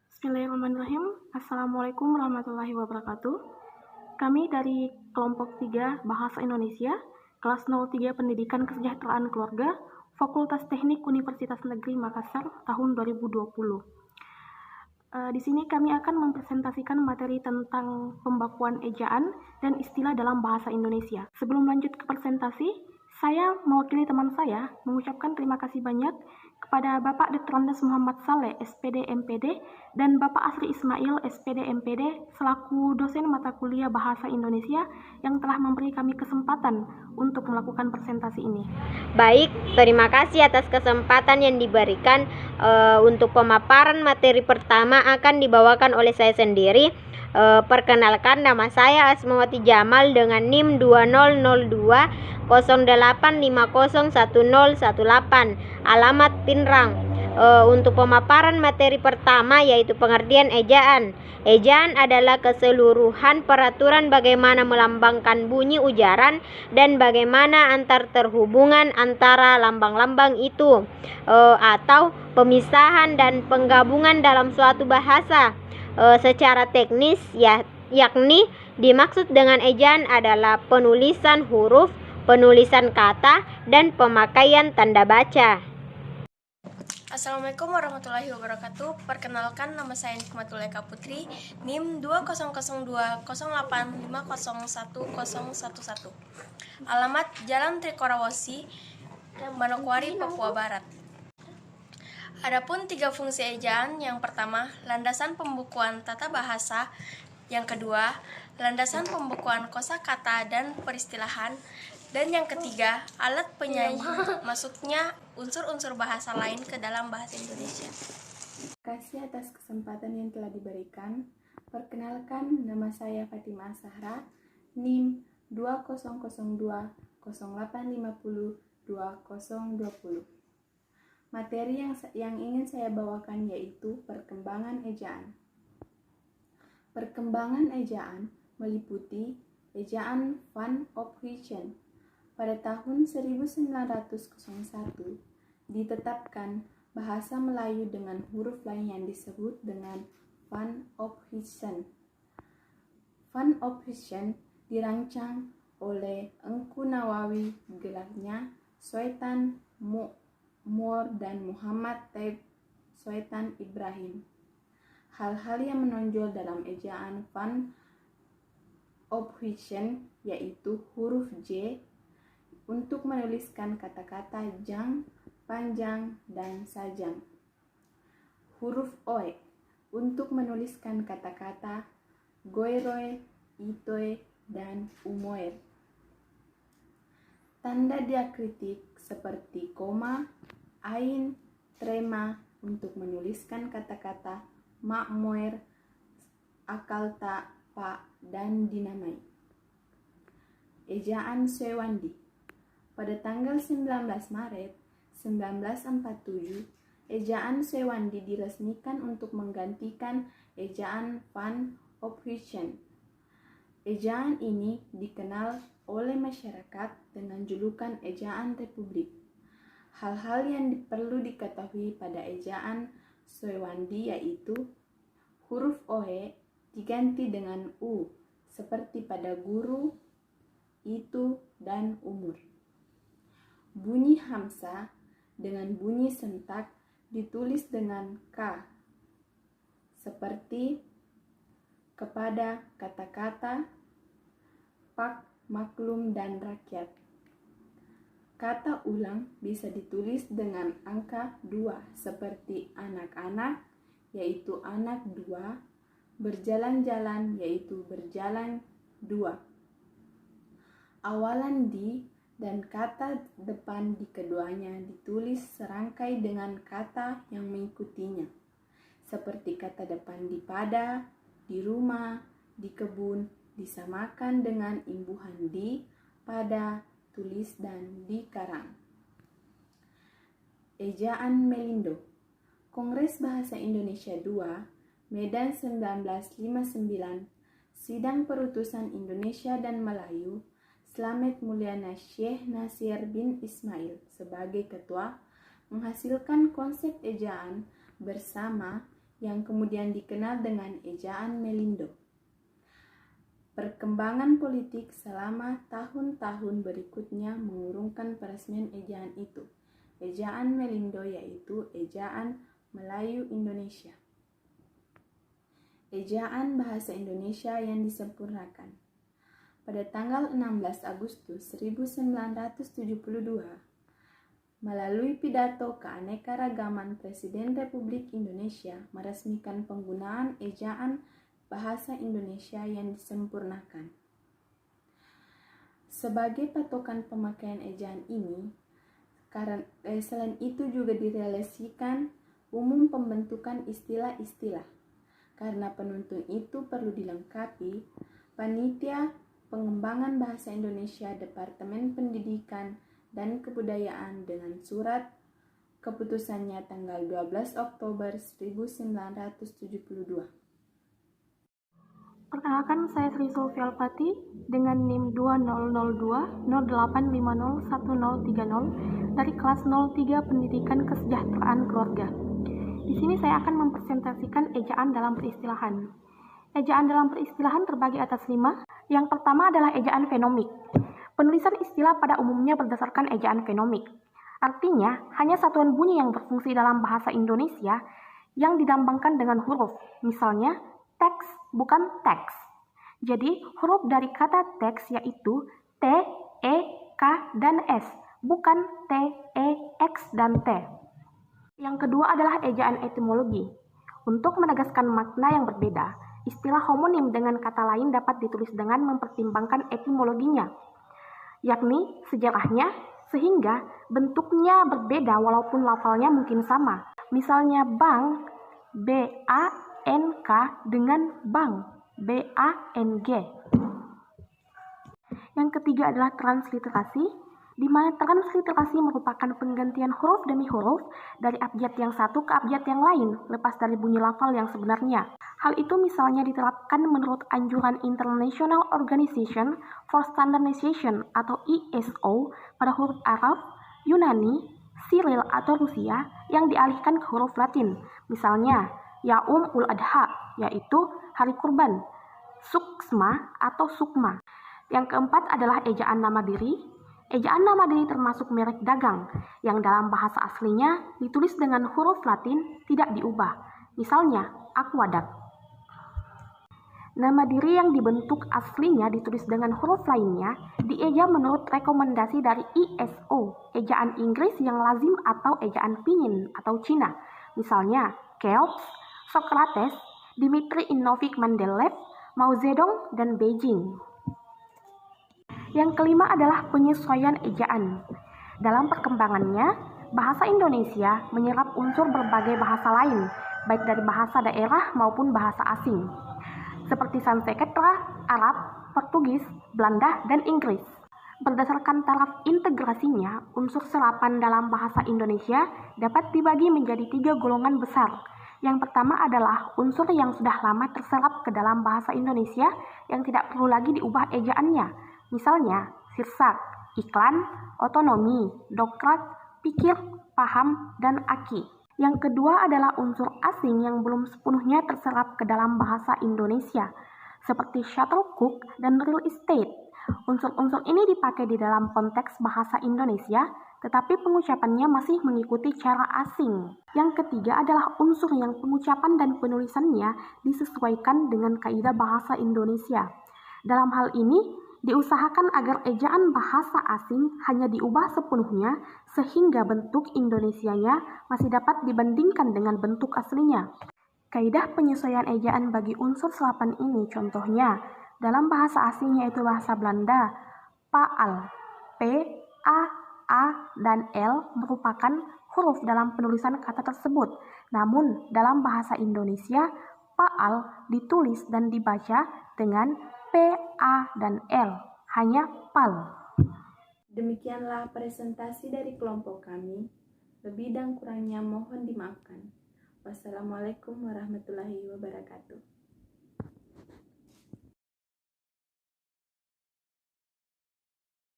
Bismillahirrahmanirrahim. Assalamualaikum warahmatullahi wabarakatuh. Kami dari kelompok 3 Bahasa Indonesia, kelas 03 Pendidikan Kesejahteraan Keluarga, Fakultas Teknik Universitas Negeri Makassar tahun 2020. Di sini kami akan mempresentasikan materi tentang pembakuan ejaan dan istilah dalam bahasa Indonesia. Sebelum lanjut ke presentasi, saya mewakili teman saya mengucapkan terima kasih banyak kepada Bapak Detrandes Muhammad Saleh, SPD MPD, dan Bapak Asri Ismail, SPD MPD, selaku dosen mata kuliah Bahasa Indonesia yang telah memberi kami kesempatan untuk melakukan presentasi ini. Baik, terima kasih atas kesempatan yang diberikan. Untuk pemaparan materi pertama akan dibawakan oleh saya sendiri. Perkenalkan, nama saya Asmawati Jamal dengan NIM 200208501018, alamat Pinrang. Untuk pemaparan materi pertama yaitu pengertian ejaan. Ejaan adalah keseluruhan peraturan bagaimana melambangkan bunyi ujaran dan bagaimana antar terhubungan antara lambang-lambang itu, atau pemisahan dan penggabungan dalam suatu bahasa. Secara teknis yakni dimaksud dengan ejaan adalah penulisan huruf, penulisan kata, dan pemakaian tanda baca. Assalamualaikum warahmatullahi wabarakatuh. Perkenalkan, nama saya Nikmatul Eka Putri, NIM 200208501011. Alamat Jalan Trikorawasi, Manokwari, Papua Barat. Adapun 3 fungsi ejaan, yang pertama, landasan pembukuan tata bahasa, yang kedua, landasan pembukuan kosakata dan peristilahan, dan yang ketiga, alat penyaji, maksudnya unsur-unsur bahasa lain ke dalam bahasa Indonesia. Terima kasih atas kesempatan yang telah diberikan. Perkenalkan, nama saya Fatimah Sahra, NIM 200208502020. Materi yang ingin saya bawakan yaitu perkembangan ejaan. Perkembangan ejaan meliputi ejaan Van Ophuijsen. Pada tahun 1901 ditetapkan bahasa Melayu dengan huruf lain yang disebut dengan Van Ophuijsen. Van Ophuijsen dirancang oleh Engku Nawawi, gelarnya Soetan Moore dan Muhammad Taib Soetan Ibrahim. Hal-hal yang menonjol dalam ejaan Van Ophuijsen yaitu huruf J untuk menuliskan kata-kata jang, panjang, dan sajang. Huruf Oe untuk menuliskan kata-kata goiroe, itoe, dan umoer. Tanda diakritik seperti koma, ain, trema untuk menuliskan kata-kata makmoer, akalta, pa, dan dinamai. Ejaan Sewandi. Pada tanggal 19 Maret 1947, ejaan Sewandi diresmikan untuk menggantikan ejaan Van Ophuijsen. Ejaan ini dikenal oleh masyarakat dengan julukan ejaan Republik. Hal-hal yang perlu diketahui pada ejaan Sewandi yaitu huruf Oe diganti dengan U seperti pada guru, itu, dan umur. Bunyi hamzah dengan bunyi sentak ditulis dengan K seperti kepada, kata-kata, pak, maklum, dan rakyat. Kata ulang bisa ditulis dengan angka 2 seperti anak-anak yaitu anak 2, berjalan-jalan yaitu berjalan 2. Awalan di dan kata depan di keduanya ditulis serangkai dengan kata yang mengikutinya, seperti kata depan di pada, di rumah, di kebun, disamakan dengan imbuhan di, pada, tulis, dan di karang. Ejaan Melindo. Kongres Bahasa Indonesia II, Medan 1959, Sidang Perutusan Indonesia dan Melayu, Slamet Mulyana Syekh Nasir bin Ismail sebagai ketua, menghasilkan konsep ejaan bersama yang kemudian dikenal dengan ejaan Melindo. Perkembangan politik selama tahun-tahun berikutnya mengurungkan peresmian ejaan itu. Ejaan Melindo yaitu ejaan Melayu Indonesia. Ejaan bahasa Indonesia yang disempurnakan. Pada tanggal 16 Agustus 1972, melalui pidato keanekaragaman Presiden Republik Indonesia meresmikan penggunaan ejaan bahasa Indonesia yang disempurnakan. Sebagai patokan pemakaian ejaan ini, selain itu juga direalisasikan umum pembentukan istilah-istilah. Karena penuntun itu perlu dilengkapi, Panitia Pengembangan Bahasa Indonesia Departemen Pendidikan dan Kebudayaan dengan surat keputusannya tanggal 12 Oktober 1972. Perkenalkan, saya Sri Sulfi Alfati dengan NIM 200208501030 dari kelas 03 Pendidikan Kesejahteraan Keluarga. Di sini saya akan mempresentasikan ejaan dalam peristilahan. Ejaan dalam peristilahan terbagi atas 5. Yang pertama adalah ejaan fenomik. Penulisan istilah pada umumnya berdasarkan ejaan fenomik. Artinya, hanya satuan bunyi yang berfungsi dalam bahasa Indonesia yang dilambangkan dengan huruf. Misalnya, teks bukan teks. Jadi, huruf dari kata teks yaitu T, E, K, dan S, bukan T, E, X, dan T. Yang kedua adalah ejaan etimologi. Untuk menegaskan makna yang berbeda, istilah homonim dengan kata lain dapat ditulis dengan mempertimbangkan etimologinya, yakni sejarahnya, sehingga bentuknya berbeda walaupun lafalnya mungkin sama. Misalnya bank, B-A-N-K dengan bank, B-A-N-G. Yang ketiga adalah transliterasi, di mana transliterasi merupakan penggantian huruf demi huruf dari abjad yang satu ke abjad yang lain, lepas dari bunyi lafal yang sebenarnya. Hal itu misalnya diterapkan menurut anjuran International Organization for Standardization atau ISO pada huruf Arab, Yunani, Siril atau Rusia yang dialihkan ke huruf Latin. Misalnya, Yaum ul Adha, yaitu hari kurban, Suksma atau Sukma. Yang keempat adalah ejaan nama diri. Ejaan nama diri termasuk merek dagang, yang dalam bahasa aslinya ditulis dengan huruf Latin tidak diubah. Misalnya, Aquadat. Nama diri yang dibentuk aslinya ditulis dengan huruf lainnya dieja menurut rekomendasi dari ISO, ejaan Inggris yang lazim atau ejaan Pinyin atau Cina. Misalnya, Cheops, Socrates, Dmitri Ivanovich Mendeleev, Mao Zedong, dan Beijing. Yang kelima adalah penyesuaian ejaan. Dalam perkembangannya, bahasa Indonesia menyerap unsur berbagai bahasa lain, baik dari bahasa daerah maupun bahasa asing, seperti Sanskerta, Arab, Portugis, Belanda, dan Inggris. Berdasarkan taraf integrasinya, unsur serapan dalam bahasa Indonesia dapat dibagi menjadi 3 golongan besar. Yang pertama adalah unsur yang sudah lama terserap ke dalam bahasa Indonesia yang tidak perlu lagi diubah ejaannya. Misalnya, sirsak, iklan, otonomi, dongkrak, pikir, paham, dan aki. Yang kedua adalah unsur asing yang belum sepenuhnya terserap ke dalam bahasa Indonesia, seperti shuttlecock dan real estate. Unsur-unsur ini dipakai di dalam konteks bahasa Indonesia, tetapi pengucapannya masih mengikuti cara asing. Yang ketiga adalah unsur yang pengucapan dan penulisannya disesuaikan dengan kaidah bahasa Indonesia. Dalam hal ini, diusahakan agar ejaan bahasa asing hanya diubah sepenuhnya sehingga bentuk Indonesianya masih dapat dibandingkan dengan bentuk aslinya. Kaidah penyesuaian ejaan bagi unsur serapan ini contohnya dalam bahasa asing yaitu bahasa Belanda, paal, P, A, dan L merupakan huruf dalam penulisan kata tersebut. Namun dalam bahasa Indonesia, paal ditulis dan dibaca dengan P, A, dan L, hanya pal. Demikianlah presentasi dari kelompok kami. Lebih dan kurangnya mohon dimaafkan. Wassalamualaikum warahmatullahi wabarakatuh.